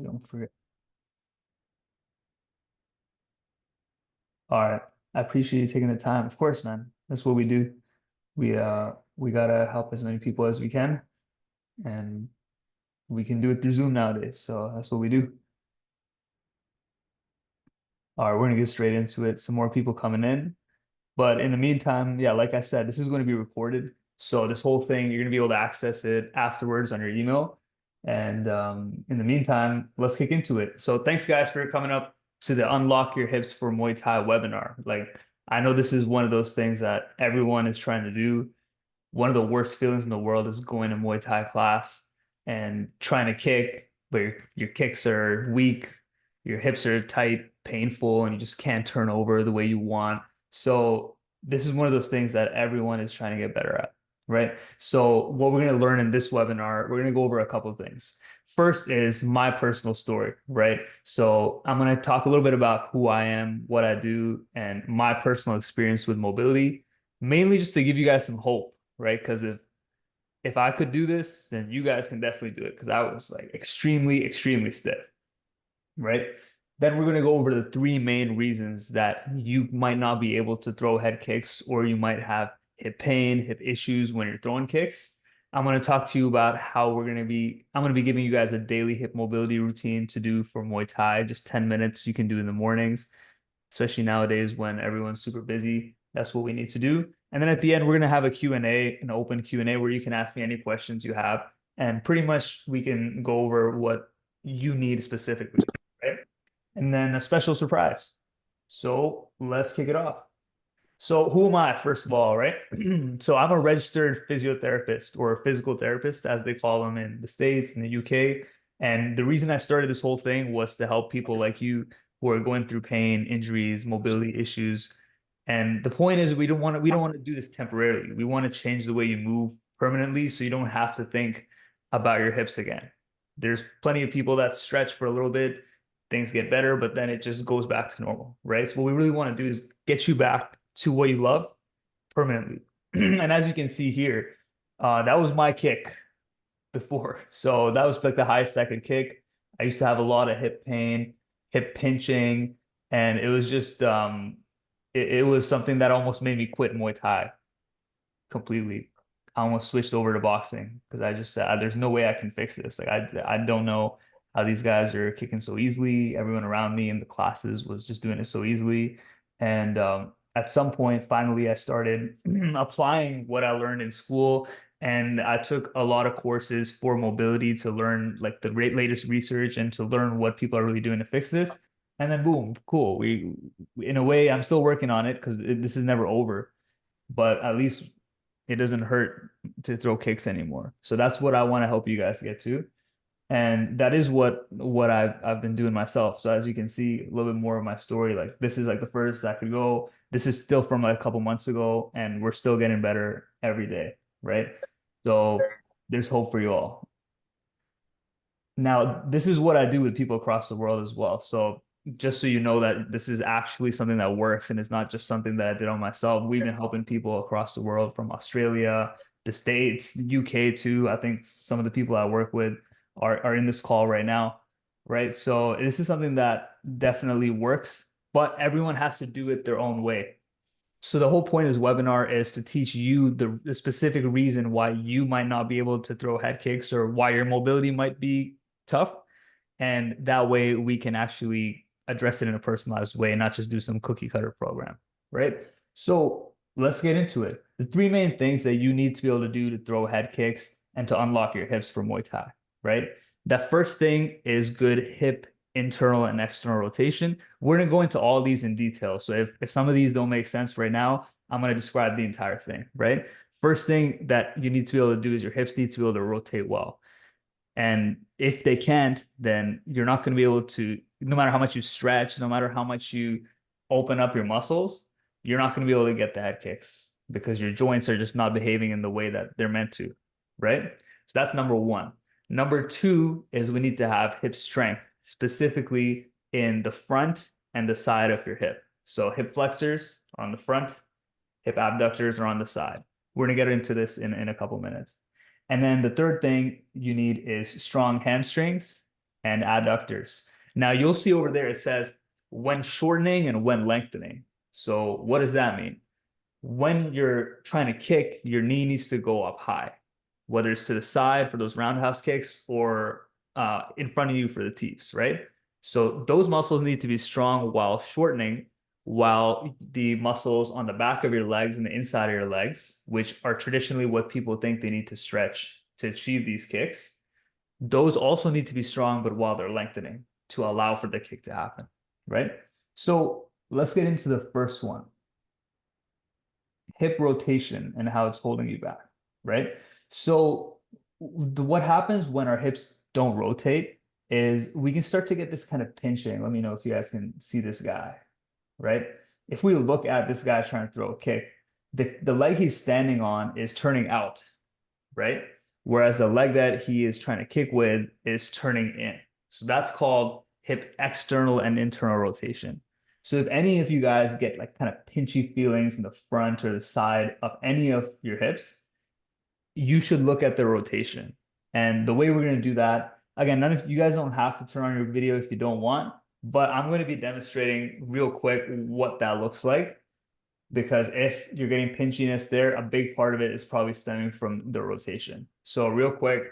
Don't forget. All right. I appreciate you taking the time. Of course, man. That's what we do. We gotta help as many people as we can, and we can do it through Zoom nowadays. So that's what we do. All right, we're gonna get straight into it. Some more people coming in. But in the meantime, yeah, like I said, this is going to be recorded. So this whole thing, you're going to be able to access it afterwards on your email. And in the meantime, let's kick into it. So thanks, guys, for coming up to the Unlock Your Hips for Muay Thai webinar. Like, I know this is one of those things that everyone is trying to do. One of the worst feelings in the world is going to Muay Thai class and trying to kick, but your kicks are weak, your hips are tight, painful, and you just can't turn over the way you want. So this is one of those things that everyone is trying to get better at, right? So what we're going to learn in this webinar, we're going to go over a couple of things. First is my personal story, right? So I'm going to talk a little bit about who I am, what I do, and my personal experience with mobility, mainly just to give you guys some hope, right? Because if I could do this, then you guys can definitely do it. Because I was like extremely, extremely stiff, right? Then we're going to go over the three main reasons that you might not be able to throw head kicks, or you might have hip pain, hip issues when you're throwing kicks. I'm going to talk to you about how I'm going to be giving you guys a daily hip mobility routine to do for Muay Thai, just 10 minutes you can do in the mornings, especially nowadays when everyone's super busy. That's what we need to do. And then at the end, we're going to have a Q&A, an open Q&A where you can ask me any questions you have. And pretty much we can go over what you need specifically, right? And then a special surprise. So let's kick it off. So who am I, first of all, right? So I'm a registered physiotherapist, or a physical therapist, as they call them in the States and the UK. And the reason I started this whole thing was to help people like you who are going through pain, injuries, mobility issues. And the point is we don't want to do this temporarily. We want to change the way you move permanently so you don't have to think about your hips again. There's plenty of people that stretch for a little bit, things get better, but then it just goes back to normal, right? So what we really want to do is get you back to what you love permanently. And as you can see here, that was my kick before. So that was like the highest I could kick. I used to have a lot of hip pain, hip pinching, and it was just it was something that almost made me quit Muay Thai completely. I almost switched over to boxing because I just said there's no way I can fix this. Like I don't know how these guys are kicking so easily. Everyone around me in the classes was just doing it so easily. And at some point, finally, I started applying what I learned in school. And I took a lot of courses for mobility to learn like the latest research and to learn what people are really doing to fix this. And then boom, cool. In a way, I'm still working on it because this is never over, but at least it doesn't hurt to throw kicks anymore. So that's what I want to help you guys get to. And that is what I've been doing myself. So as you can see a little bit more of my story, like this is like the furthest I could go. This is still from like a couple months ago, and we're still getting better every day, right? So there's hope for you all. Now, this is what I do with people across the world as well. So just so you know that this is actually something that works and it's not just something that I did on myself. We've been helping people across the world, from Australia, the States, the UK too. I think some of the people I work with are in this call right now, right? So this is something that definitely works, but everyone has to do it their own way. So the whole point of this webinar is to teach you the specific reason why you might not be able to throw head kicks, or why your mobility might be tough. And that way we can actually address it in a personalized way and not just do some cookie cutter program, right? So let's get into it. The three main things that you need to be able to do to throw head kicks and to unlock your hips for Muay Thai, right? That first thing is good hip internal and external rotation. We're going to go into all these in detail. So if some of these don't make sense right now, I'm going to describe the entire thing, right? First thing that you need to be able to do is your hips need to be able to rotate well. And if they can't, then you're not going to be able to, no matter how much you stretch, no matter how much you open up your muscles, you're not going to be able to get the head kicks because your joints are just not behaving in the way that they're meant to, right? So that's number one. Number two is we need to have hip strength, specifically in the front and the side of your hip. So hip flexors are on the front, hip abductors are on the side. We're going to get into this in a couple minutes. And then the third thing you need is strong hamstrings. and adductors. Now you'll see over there it says when shortening and when lengthening. So what does that mean? When you're trying to kick, your knee needs to go up high, whether it's to the side for those roundhouse kicks or in front of you for the teeps, right? So those muscles need to be strong while shortening, while the muscles on the back of your legs and the inside of your legs, which are traditionally what people think they need to stretch to achieve these kicks, those also need to be strong, but while they're lengthening to allow for the kick to happen, right? So let's get into the first one, hip rotation and how it's holding you back, right? So what happens when our hips don't rotate is we can start to get this kind of pinching. Let me know if you guys can see this guy, right? If we look at this guy trying to throw a kick, the leg he's standing on is turning out, right? Whereas the leg that he is trying to kick with is turning in. So that's called hip external and internal rotation. So if any of you guys get like kind of pinchy feelings in the front or the side of any of your hips, you should look at the rotation. And the way we're going to do that, again, none of you guys don't have to turn on your video if you don't want, but I'm going to be demonstrating real quick what that looks like. Because if you're getting pinchiness there, a big part of it is probably stemming from the rotation. So real quick,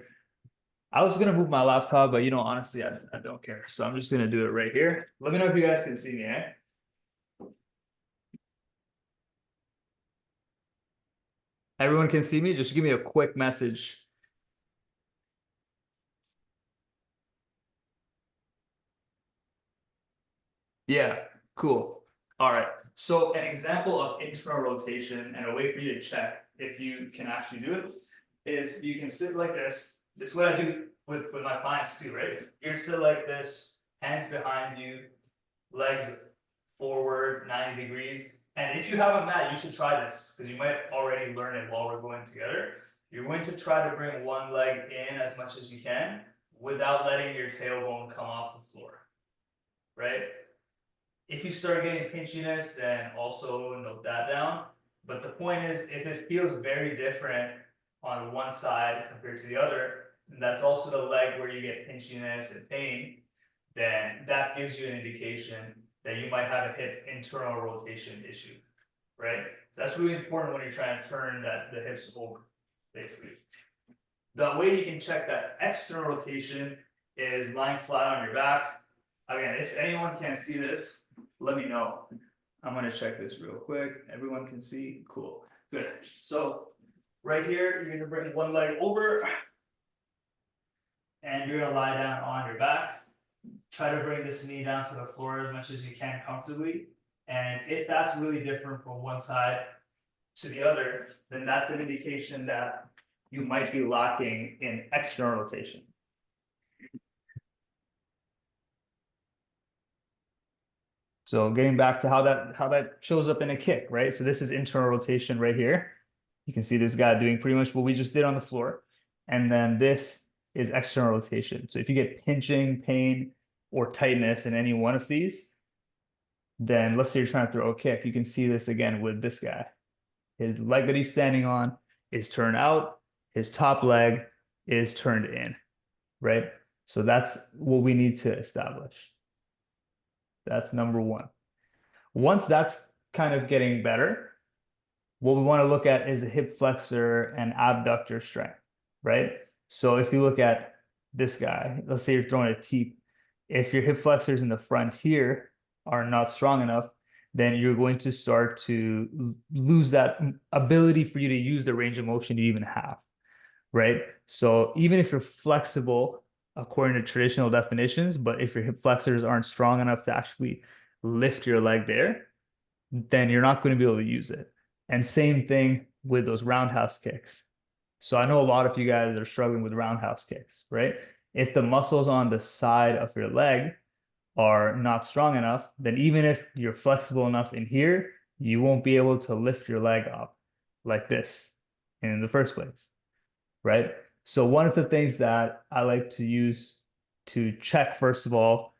I was going to move my laptop, but honestly, I don't care. So I'm just going to do it right here. Let me know if you guys can see me, eh? Everyone can see me? Just give me a quick message. Yeah, cool. All right. So an example of internal rotation and a way for you to check if you can actually do it is you can sit like this. This is what I do with my clients too, right? You're gonna sit like this, hands behind you, legs forward 90 degrees. And if you have a mat, you should try this because you might already learn it while we're going together. You're going to try to bring one leg in as much as you can without letting your tailbone come off the floor, right? If you start getting pinchiness, then also note that down. But the point is, if it feels very different on one side compared to the other, and that's also the leg where you get pinchiness and pain, then that gives you an indication that you might have a hip internal rotation issue, right? So that's really important when you're trying to turn the hips over, basically. The way you can check that external rotation is lying flat on your back. Again, if anyone can't see this, let me know. I'm going to check this real quick. Everyone can see? Cool. Good. So right here, you're going to bring one leg over and you're going to lie down on your back. Try to bring this knee down to the floor as much as you can comfortably. And if that's really different from one side to the other, then that's an indication that you might be lacking in external rotation. So getting back to how that shows up in a kick, right? So this is internal rotation right here. You can see this guy doing pretty much what we just did on the floor. And then this is external rotation. So if you get pinching, pain, or tightness in any one of these, then let's say you're trying to throw a kick, you can see this again with this guy. His leg that he's standing on is turned out, his top leg is turned in, right? So that's what we need to establish. That's number one. Once that's kind of getting better, what we want to look at is the hip flexor and abductor strength, right? So if you look at this guy, let's say you're throwing a teep, if your hip flexors in the front here are not strong enough, then you're going to start to lose that ability for you to use the range of motion you even have, right? So even if you're flexible according to traditional definitions, but if your hip flexors aren't strong enough to actually lift your leg there, then you're not going to be able to use it. And same thing with those roundhouse kicks. So I know a lot of you guys are struggling with roundhouse kicks, right? If the muscles on the side of your leg are not strong enough, then even if you're flexible enough in here, you won't be able to lift your leg up like this in the first place, right? So one of the things that I like to use to check, first of all,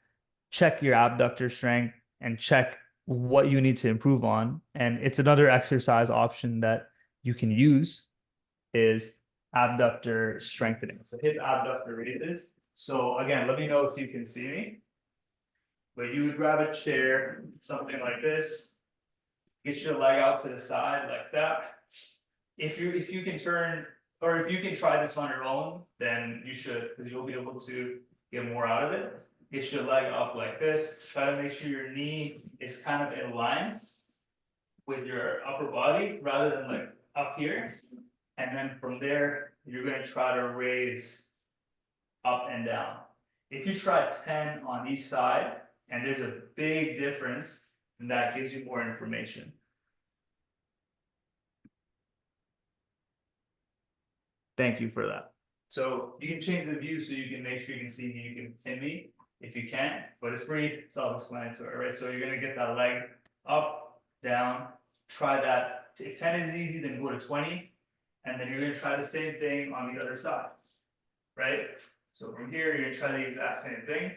check your abductor strength and check what you need to improve on. And it's another exercise option that you can use is abductor strengthening. So hip abductor raises. So again, let me know if you can see me. But you would grab a chair, something like this, get your leg out to the side like that. If you can turn, or if you can try this on your own, then you should, because you'll be able to get more out of it. Get your leg up like this. Try to make sure your knee is kind of in line with your upper body rather than like up here. And then from there, you're going to try to raise up and down. If you try 10 on each side, and there's a big difference, and that gives you more information. Thank you for that. So you can change the view so you can make sure you can see me, you can pin me if you can, but it's pretty self-explanatory, right? So you're gonna get that leg up, down, try that. If 10 is easy, then go to 20, and then you're gonna try the same thing on the other side, right? So from here, you're gonna try the exact same thing.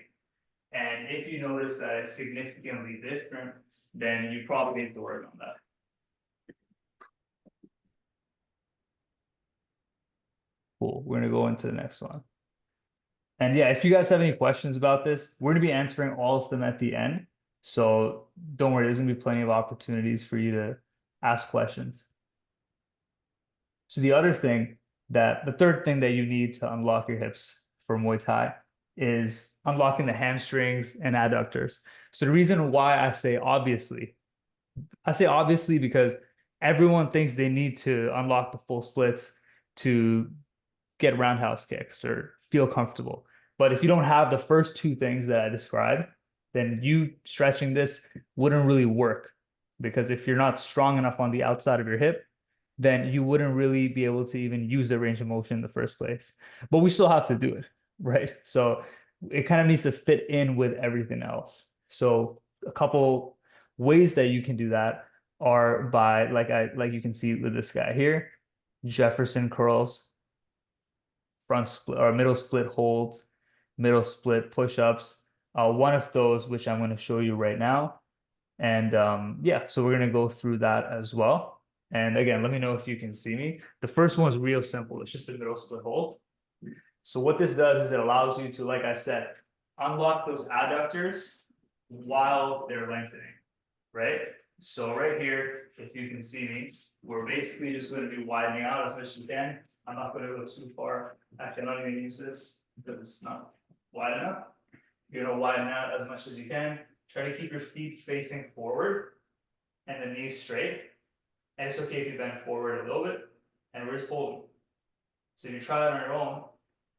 And if you notice that it's significantly different, then you probably need to work on that. Cool, we're gonna go into the next one. And yeah, if you guys have any questions about this, we're gonna be answering all of them at the end. So don't worry, there's gonna be plenty of opportunities for you to ask questions. So the third thing that you need to unlock your hips for Muay Thai is unlocking the hamstrings and adductors. So the reason why I say obviously because everyone thinks they need to unlock the full splits to get roundhouse kicks or feel comfortable. But if you don't have the first two things that I described, then you stretching this wouldn't really work, because if you're not strong enough on the outside of your hip, then you wouldn't really be able to even use the range of motion in the first place. But we still have to do it, right? So it kind of needs to fit in with everything else. So a couple ways that you can do that are by, like you can see with this guy here, Jefferson curls, front split or middle split holds, middle split push-ups. One of those, which I'm going to show you right now. And yeah, so we're going to go through that as well. And again, let me know if you can see me. The first one is real simple. It's just a middle split hold. So what this does is it allows you to, like I said, unlock those adductors while they're lengthening, right? So right here, if you can see me, we're basically just going to be widening out as much as you can. I'm not going to go too far. Actually, I'm not even going to use this because it's not wide enough. You're going to widen out as much as you can. Try to keep your feet facing forward and the knees straight. And it's okay if you bend forward a little bit, and we're just holding. So if you try that on your own,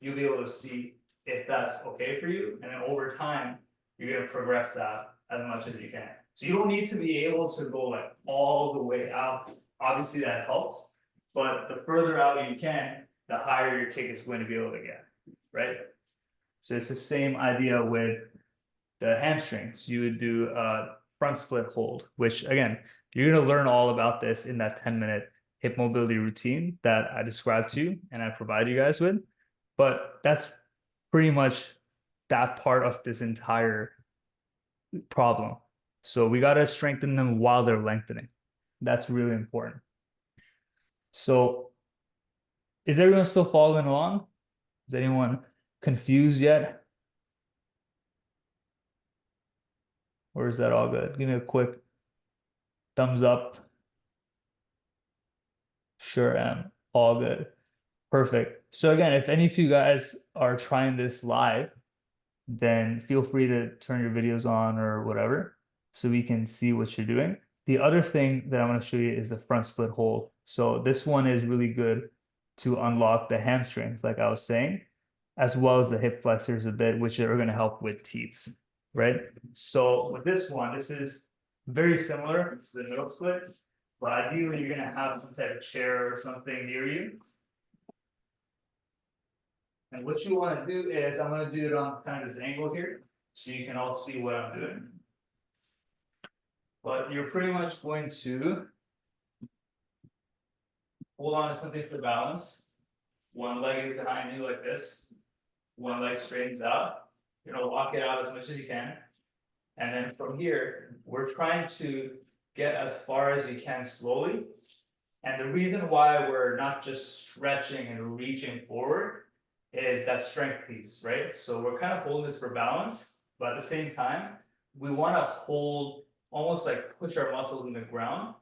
you'll be able to see if that's okay for you. And then over time, you're going to progress that as much as you can. So you don't need to be able to go like all the way out. Obviously that helps, but the further out you can, the higher your kick is going to be able to get, right? So it's the same idea with the hamstrings. You would do a front split hold, which again, you're going to learn all about this in that 10-minute hip mobility routine that I described to you and I provide you guys with. But that's pretty much that part of this entire problem. So we got to strengthen them while they're lengthening. That's really important. So is everyone still following along? Is anyone confused yet? Or is that all good? Give me a quick thumbs up. Sure am. All good. Perfect. So again, if any of you guys are trying this live, then feel free to turn your videos on or whatever so we can see what you're doing. The other thing that I'm going to show you is the front split hold. So this one is really good to unlock the hamstrings, like I was saying, as well as the hip flexors a bit, which are going to help with teeps, right? So with this one, this is very similar to the middle split, but ideally you're going to have some type of chair or something near you. And what you want to do is, I'm going to do it on kind of this angle here, so you can all see what I'm doing. But you're pretty much going to hold on to something for balance. One leg is behind you like this. One leg straightens out. You're going to walk it out as much as you can. And then from here, we're trying to get as far as you can slowly. And the reason why we're not just stretching and reaching forward is that strength piece, right? So we're kind of holding this for balance, but at the same time, we want to hold, almost like push our muscles in the ground.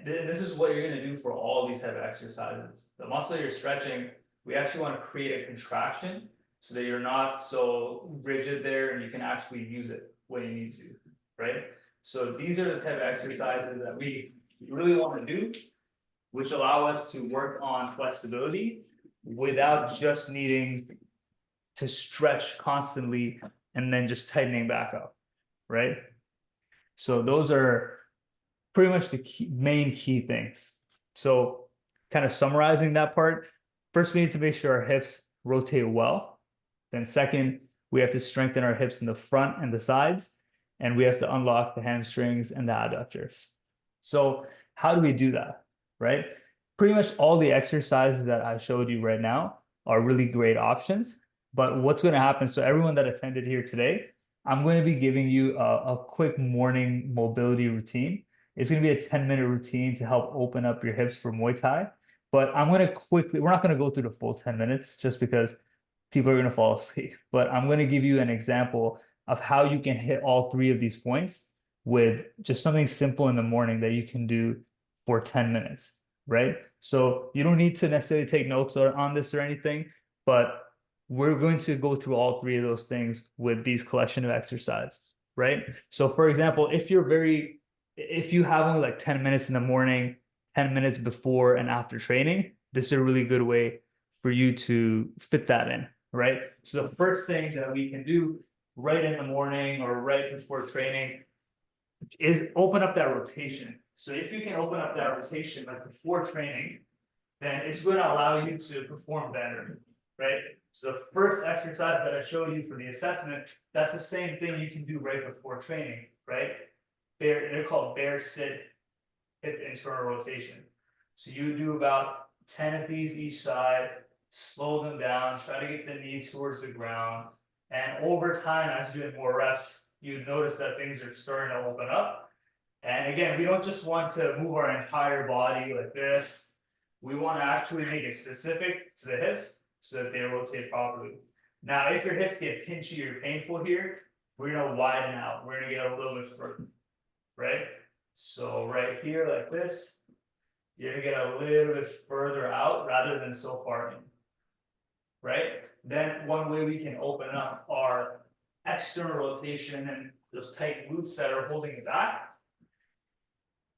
This is what you're going to do for all these type of exercises. The muscle you're stretching, we actually want to create a contraction so that you're not so rigid there and you can actually use it when you need to, right? So these are the type of exercises that we really want to do, which allow us to work on flexibility without just needing to stretch constantly and then just tightening back up, right? So those are pretty much the main key things. So kind of summarizing that part, first we need to make sure our hips rotate well. Then second, we have to strengthen our hips in the front and the sides, and we have to unlock the hamstrings and the adductors. So how do we do that, right? Pretty much all the exercises that I showed you right now are really great options. But what's going to happen? So everyone that attended here today, I'm going to be giving you a quick morning mobility routine. It's going to be a 10-minute routine to help open up your hips for Muay Thai. But I'm going to quickly, we're not going to go through the full 10 minutes just because people are going to fall asleep. But I'm going to give you an example of how you can hit all three of these points with just something simple in the morning that you can do for 10 minutes, right? So you don't need to necessarily take notes on this or anything, but we're going to go through all three of those things with these collection of exercises, right? So for example, if you have only like 10 minutes in the morning, 10 minutes before and after training, this is a really good way for you to fit that in, right? So the first thing that we can do right in the morning or right before training is open up that rotation. So if you can open up that rotation like before training, then it's going to allow you to perform better, right? So the first exercise that I showed you for the assessment, that's the same thing you can do right before training, right? They're called bear sit hip internal rotation. So you do about 10 of these each side, slow them down, try to get the knee towards the ground. And over time, as you're doing more reps, you notice that things are starting to open up. And again, we don't just want to move our entire body like this. We want to actually make it specific to the hips so that they rotate properly. Now, if your hips get pinchy or painful here, we're going to widen out. We're going to get a little bit further, right? So right here like this, you're going to get a little bit further out rather than so far in, right? Then one way we can open up our external rotation and those tight glutes that are holding it back,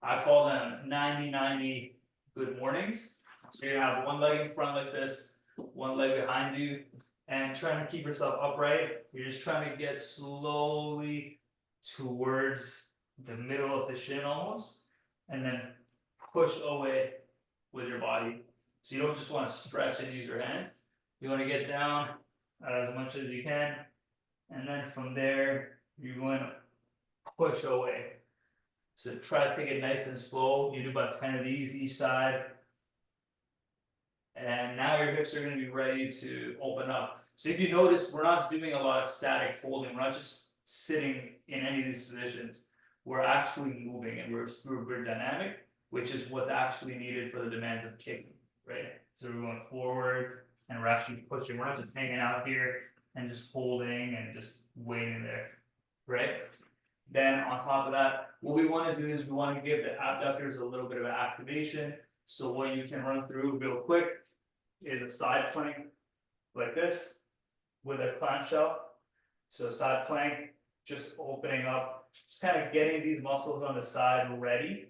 I call them 90-90 good mornings. So you're gonna have one leg in front like this, one leg behind you, and trying to keep yourself upright. You're just trying to get slowly towards the middle of the shin almost, and then push away with your body. So you don't just want to stretch and use your hands. You want to get down as much as you can, and then from there, you're going to push away. So try to take it nice and slow. You do about 10 of these each side. And now your hips are going to be ready to open up. So if you notice, we're not doing a lot of static folding. We're not just sitting in any of these positions. We're actually moving and we're dynamic, which is what's actually needed for the demands of kicking, right? So we're going forward and we're actually pushing. We're not just hanging out here and just holding and just waiting there, right? Then on top of that, what we want to do is we want to give the abductors a little bit of activation. So what you can run through real quick is a side plank like this with a clamshell. So side plank, just opening up, just kind of getting these muscles on the side ready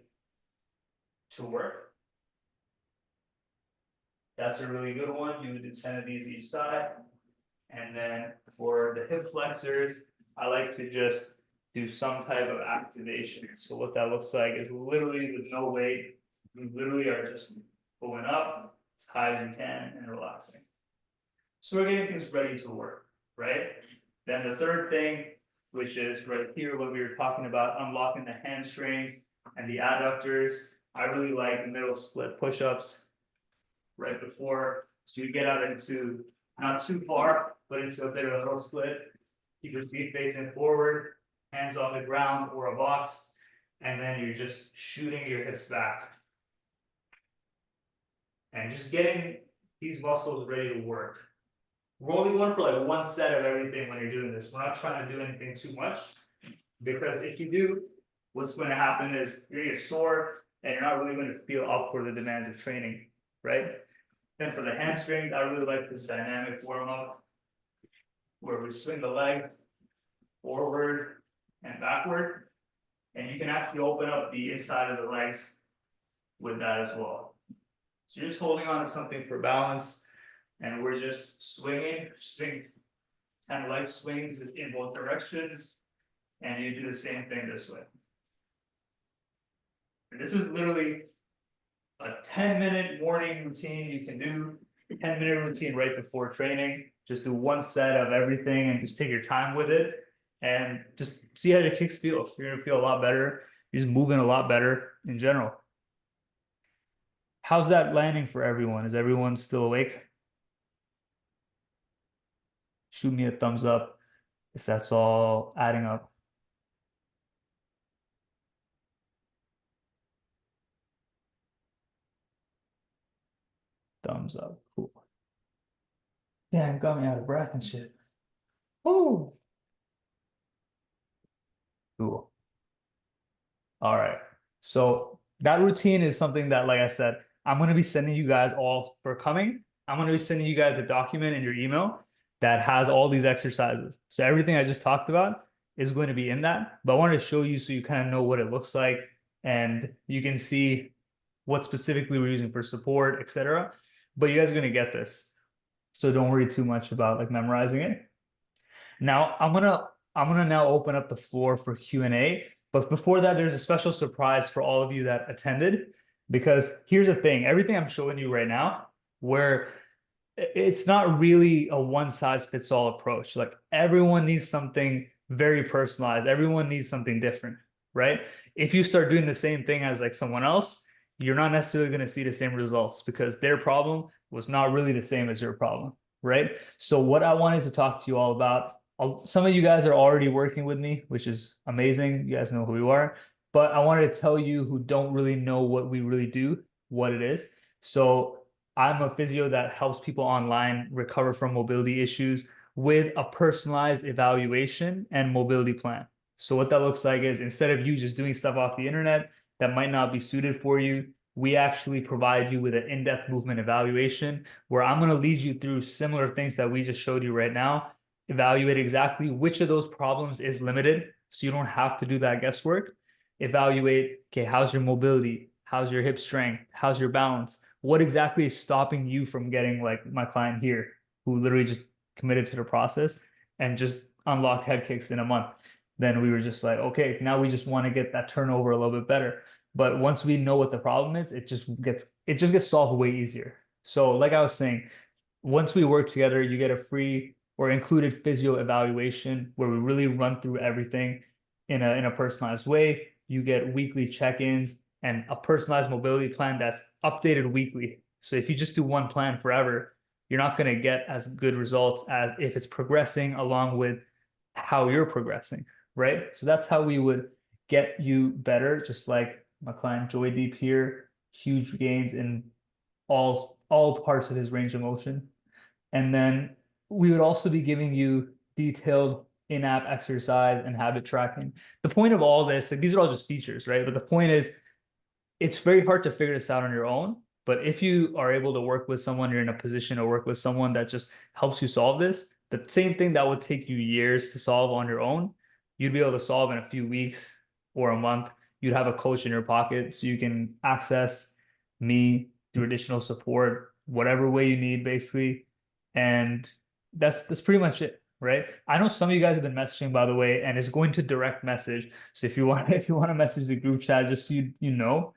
to work. That's a really good one. You would do 10 of these each side. And then for the hip flexors, I like to just do some type of activation. So what that looks like is literally with no weight, you literally are just going up as high as you can and relaxing. So we're getting things ready to work, right? Then the third thing, which is right here, what we were talking about, unlocking the hamstrings and the adductors. I really like the middle split push-ups right before. So you get out into, not too far, but into a bit of a middle split. Keep your feet facing forward, hands on the ground or a box, and then you're just shooting your hips back. And just getting these muscles ready to work. We're only going for like one set of everything when you're doing this. We're not trying to do anything too much, because if you do, what's going to happen is you're going to get sore and you're not really going to feel up for the demands of training, right? Then for the hamstrings, I really like this dynamic warm up where we swing the leg forward and backward, and you can actually open up the inside of the legs with that as well. So you're just holding on to something for balance, and we're just swinging, kind of leg swings in both directions, and you do the same thing this way. And this is literally a 10-minute morning routine you can do, a 10-minute routine right before training. Just do one set of everything and just take your time with it and just see how your kicks feel. You're gonna feel a lot better. You're just moving a lot better in general. How's that landing for everyone? Is everyone still awake? Shoot me a thumbs up if that's all adding up. Thumbs up. Cool. Yeah, it got me out of breath and shit. Oh, cool. All right. So that routine is something that, like I said, I'm going to be sending you guys all for coming. I'm going to be sending you guys a document in your email that has all these exercises. So everything I just talked about is going to be in that. But I wanted to show you so you kind of know what it looks like and you can see what specifically we're using for support, etc. But you guys are going to get this. So don't worry too much about like memorizing it. Now I'm gonna now open up the floor for Q&A. But before that, there's a special surprise for all of you that attended, because here's the thing, everything I'm showing you right now, where it's not really a one size fits all approach. Like everyone needs something very personalized. Everyone needs something different, right? If you start doing the same thing as like someone else, you're not necessarily going to see the same results because their problem was not really the same as your problem, right? So what I wanted to talk to you all about, some of you guys are already working with me, which is amazing. You guys know who you are. But I wanted to tell you who don't really know what we really do, what it is. So I'm a physio that helps people online recover from mobility issues with a personalized evaluation and mobility plan. So what that looks like is, instead of you just doing stuff off the internet that might not be suited for you, we actually provide you with an in-depth movement evaluation where I'm going to lead you through similar things that we just showed you right now, evaluate exactly which of those problems is limited so you don't have to do that guesswork. Evaluate, okay, how's your mobility? How's your hip strength? How's your balance? What exactly is stopping you from getting like my client here, who literally just committed to the process and just unlocked head kicks in a month? Then we were just like, okay, now we just want to get that turnover a little bit better. But once we know what the problem is, it just gets solved way easier. So like I was saying, once we work together, you get a free or included physio evaluation where we really run through everything in a personalized way. You get weekly check-ins and a personalized mobility plan that's updated weekly. So if you just do one plan forever, you're not going to get as good results as if it's progressing along with how you're progressing, right? So that's how we would get you better, just like my client Joy Deep here, huge gains in all parts of his range of motion. And then we would also be giving you detailed in-app exercise and habit tracking. The point of all this, like these are all just features, right? But the point is, it's very hard to figure this out on your own. But if you are able to work with someone, you're in a position to work with someone that just helps you solve this, the same thing that would take you years to solve on your own, you'd be able to solve in a few weeks or a month. You'd have a coach in your pocket so you can access me through additional support, whatever way you need, basically. And that's pretty much it, right? I know some of you guys have been messaging, by the way, and it's going to direct message. So if you want to message the group chat, just so you know,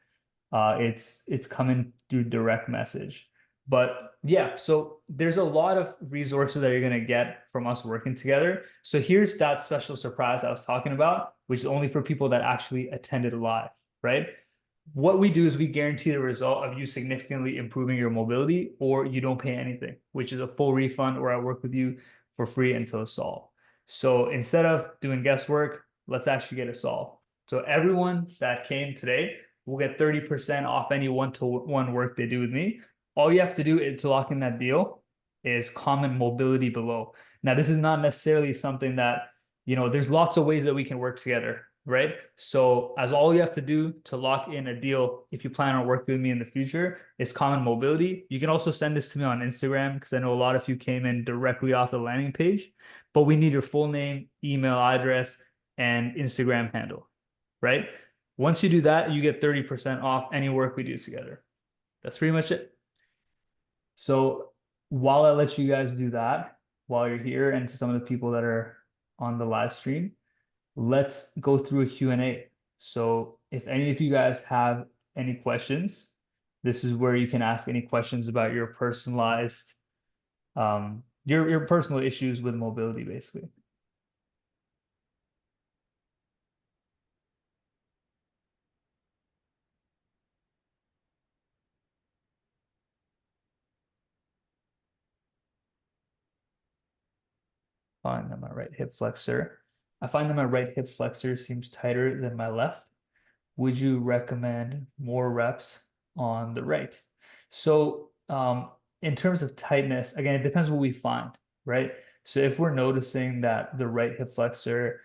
it's coming through direct message. But yeah, so there's a lot of resources that you're going to get from us working together. So here's that special surprise I was talking about, which is only for people that actually attended live, right? What we do is we guarantee the result of you significantly improving your mobility, or you don't pay anything, which is a full refund, or I work with you for free until it's solved. So instead of doing guesswork, let's actually get it solved. So everyone that came today will get 30% off any one-to-one work they do with me. All you have to do is to lock in that deal is common mobility below. Now, this is not necessarily something that, there's lots of ways that we can work together, right? So as all you have to do to lock in a deal, if you plan on working with me in the future, is common mobility. You can also send this to me on Instagram because I know a lot of you came in directly off the landing page, but we need your full name, email address, and Instagram handle, right? Once you do that, you get 30% off any work we do together. That's pretty much it. So while I let you guys do that, while you're here, and to some of the people that are on the live stream, let's go through a Q&A. So if any of you guys have any questions, this is where you can ask any questions about your personalized, your personal issues with mobility, basically. Find that my right hip flexor. I find that my right hip flexor seems tighter than my left. Would you recommend more reps on the right? So, in terms of tightness, again, it depends what we find, right? So if we're noticing that the right hip flexor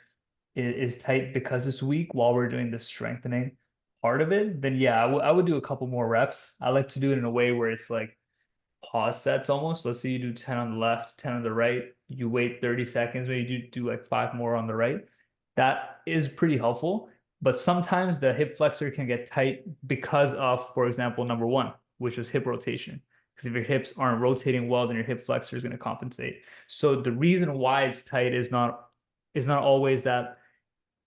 is tight because it's weak while we're doing the strengthening part of it, then yeah, I would do a couple more reps. I like to do it in a way where it's like pause sets almost. Let's say you do 10 on the left, 10 on the right. You wait 30 seconds, maybe you do like five more on the right. That is pretty helpful. But sometimes the hip flexor can get tight because of, for example, number one, which was hip rotation. Because if your hips aren't rotating well, then your hip flexor is going to compensate. So the reason why it's tight is not always that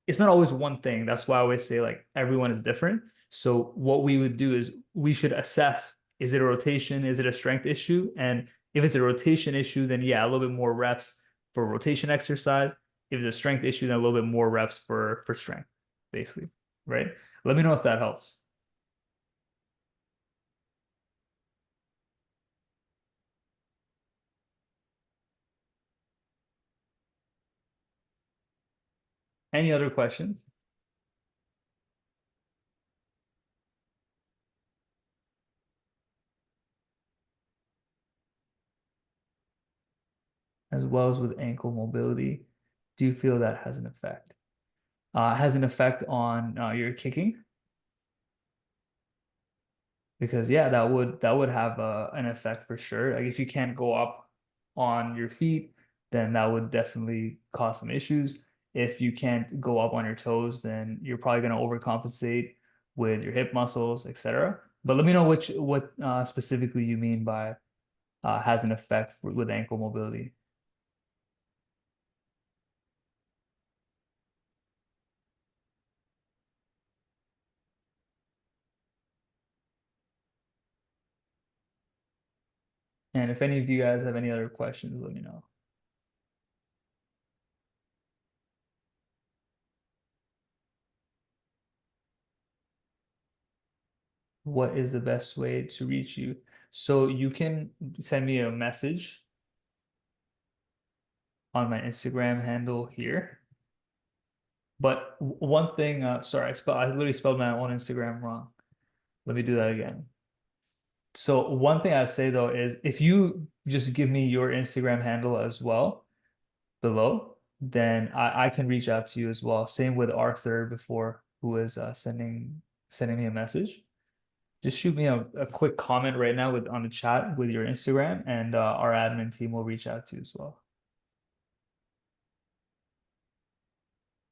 it's not always one thing. That's why I always say like everyone is different. So what we would do is we should assess, is it a rotation? Is it a strength issue? And if it's a rotation issue, then yeah, a little bit more reps for rotation exercise. If it's a strength issue, then a little bit more reps for strength, basically. Right? Let me know if that helps. Any other questions? As well as with ankle mobility, do you feel that has an effect? Has an effect on your kicking? Because yeah, that would have an effect for sure. Like if you can't go up on your feet, then that would definitely cause some issues. If you can't go up on your toes, then you're probably going to overcompensate with your hip muscles, etc. But let me know what specifically you mean by has an effect with ankle mobility. And if any of you guys have any other questions, let me know. What is the best way to reach you? So you can send me a message on my Instagram handle here. But one thing, sorry, I literally spelled my own Instagram wrong. Let me do that again. So one thing I'd say though is if you just give me your Instagram handle as well below, then I can reach out to you as well. Same with Arthur before, who was sending me a message. Just shoot me a quick comment right now on the chat with your Instagram, and our admin team will reach out to you as well.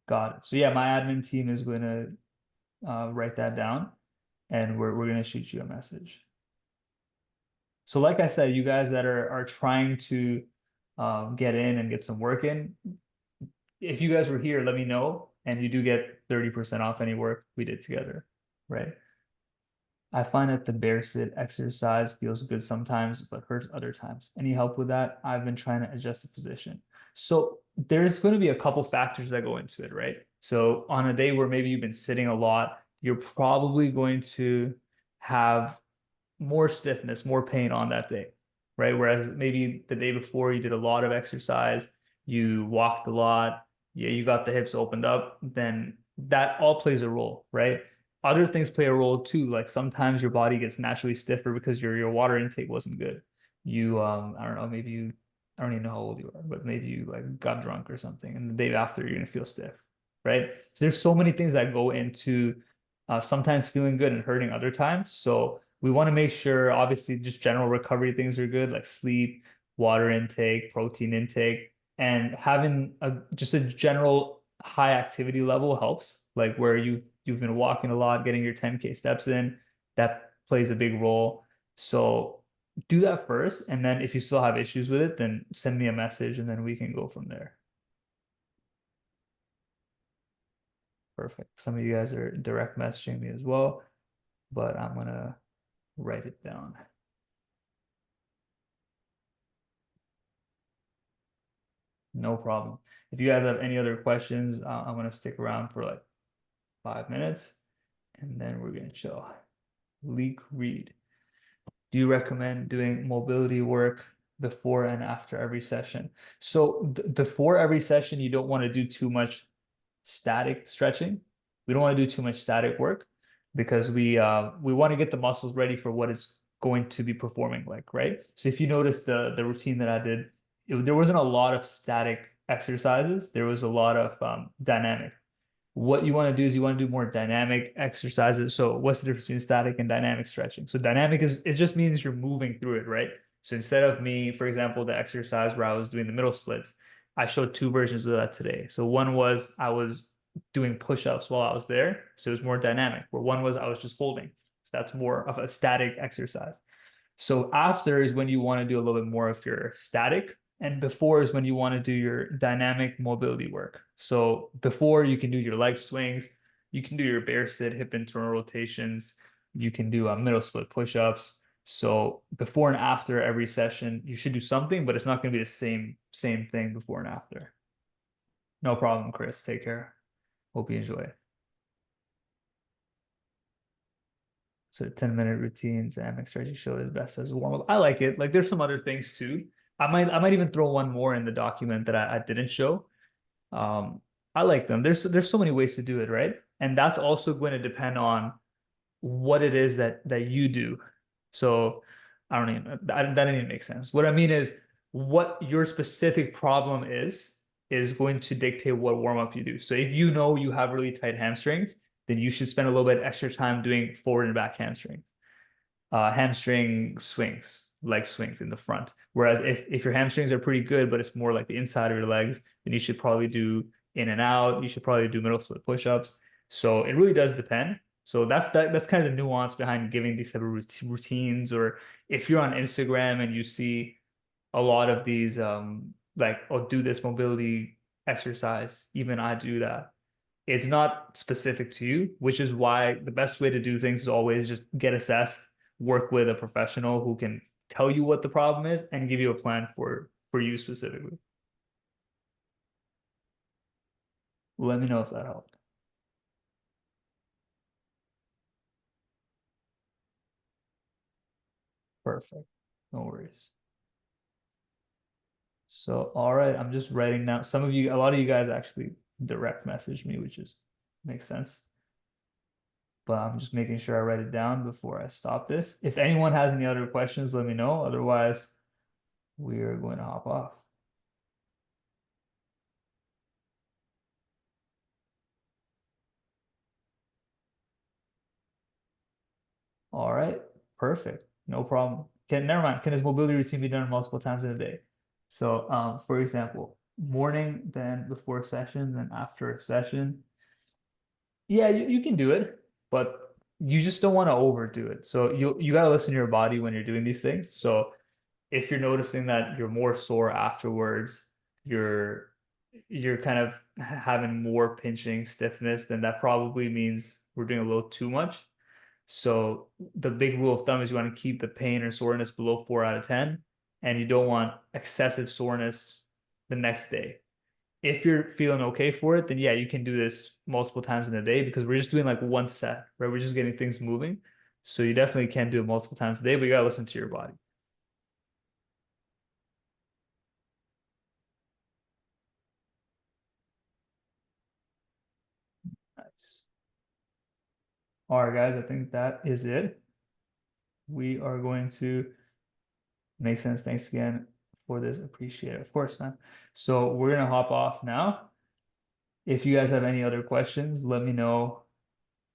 Got it. So yeah, my admin team is going to write that down, and we're going to shoot you a message. So like I said, you guys that are trying to get in and get some work in, if you guys were here, let me know, and you do get 30% off any work we did together, right? I find that the bear sit exercise feels good sometimes, but hurts other times. Any help with that? I've been trying to adjust the position. So there's going to be a couple factors that go into it, right? So on a day where maybe you've been sitting a lot, you're probably going to have more stiffness, more pain on that day, right? Whereas maybe the day before you did a lot of exercise, you walked a lot, yeah, you got the hips opened up, then that all plays a role, right? Other things play a role too. Like sometimes your body gets naturally stiffer because your water intake wasn't good. I don't know, maybe you, I don't even know how old you are, but maybe you like got drunk or something, and the day after you're gonna feel stiff, right? So there's so many things that go into sometimes feeling good and hurting other times. So we want to make sure, obviously, just general recovery things are good, like sleep, water intake, protein intake, and having a just a general high activity level helps, like where you've been walking a lot, getting your 10K steps in, that plays a big role. So do that first, and then if you still have issues with it, then send me a message and then we can go from there. Perfect. Some of you guys are direct messaging me as well, but I'm gonna write it down. No problem. If you guys have any other questions, I'm gonna stick around for like 5 minutes and then we're gonna chill. Leak read. Do you recommend doing mobility work before and after every session? So before every session, you don't want to do too much static stretching. We don't want to do too much static work because we want to get the muscles ready for what it's going to be performing like, right? So if you notice the routine that I did, there wasn't a lot of static exercises. There was a lot of dynamic. What you want to do is you want to do more dynamic exercises. So what's the difference between static and dynamic stretching? So dynamic is it just means you're moving through it, right? So instead of me, for example, the exercise where I was doing the middle splits, I showed two versions of that today. So one was I was doing push-ups while I was there. So it was more dynamic, where one was I was just holding. So that's more of a static exercise. So after is when you want to do a little bit more of your static, and before is when you want to do your dynamic mobility work. So before you can do your leg swings, you can do your bear sit, hip internal rotations, you can do middle split push-ups. So before and after every session, you should do something, but it's not going to be the same thing before and after. No problem, Chris. Take care. Hope you enjoy. So 10-minute routines and mixed strategy show is best as a warm-up. I like it. Like there's some other things too. I might even throw one more in the document that I didn't show. Um, I like them. There's so many ways to do it, right? And that's also going to depend on what it is that you do. So I don't even that didn't even make sense. What I mean is what your specific problem is going to dictate what warm up you do. So if you know you have really tight hamstrings, then you should spend a little bit extra time doing forward and back hamstrings, hamstring swings, leg swings in the front. Whereas if your hamstrings are pretty good, but it's more like the inside of your legs, then you should probably do in and out. You should probably do middle split push-ups. So it really does depend. So that's kind of the nuance behind giving these type of routines. Or if you're on Instagram and you see a lot of these like, oh, do this mobility exercise, even I do that. It's not specific to you, which is why the best way to do things is always just get assessed, work with a professional who can tell you what the problem is and give you a plan for you specifically. Let me know if that helped. Perfect. No worries. So, all right, I'm just writing down. A lot of you guys actually direct message me, which is makes sense. But I'm just making sure I write it down before I stop this. If anyone has any other questions, let me know. Otherwise, we are going to hop off. All right, perfect. No problem. Never mind. Can this mobility routine be done multiple times in a day? So, for example, morning, then before a session, then after a session. Yeah, you can do it, but you just don't want to overdo it. So you got to listen to your body when you're doing these things. So if you're noticing that you're more sore afterwards, you're you're kind of having more pinching stiffness, then that probably means we're doing a little too much. So the big rule of thumb is you want to keep the pain or soreness below 4 out of 10, and you don't want excessive soreness the next day. If you're feeling okay for it, then yeah, you can do this multiple times in a day because we're just doing like one set, right? We're just getting things moving. So you definitely can do it multiple times a day, but you gotta listen to your body. Nice. All right, guys, I think that is it. We are going to Makes sense. Thanks again for this. Appreciate it. Of course, man. So we're gonna hop off now. If you guys have any other questions, let me know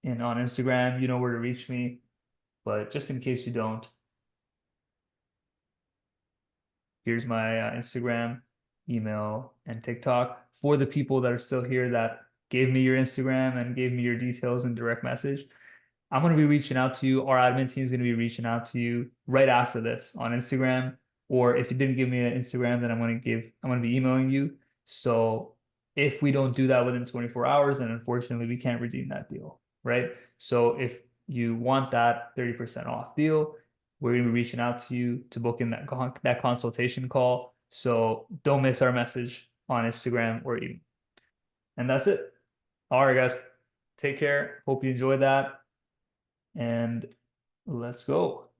in on Instagram. You know where to reach me. But just in case you don't, here's my Instagram, email, and TikTok. For the people that are still here that gave me your Instagram and gave me your details in direct message, I'm going to be reaching out to you. Our admin team is going to be reaching out to you right after this on Instagram. Or if you didn't give me an Instagram, then I'm going to be emailing you. So if we don't do that within 24 hours, then unfortunately we can't redeem that deal, right? So if you want that 30% off deal, we're going to be reaching out to you to book in that consultation call. So don't miss our message on Instagram or email. And that's it. All right, guys. Take care. Hope you enjoyed that. And let's go.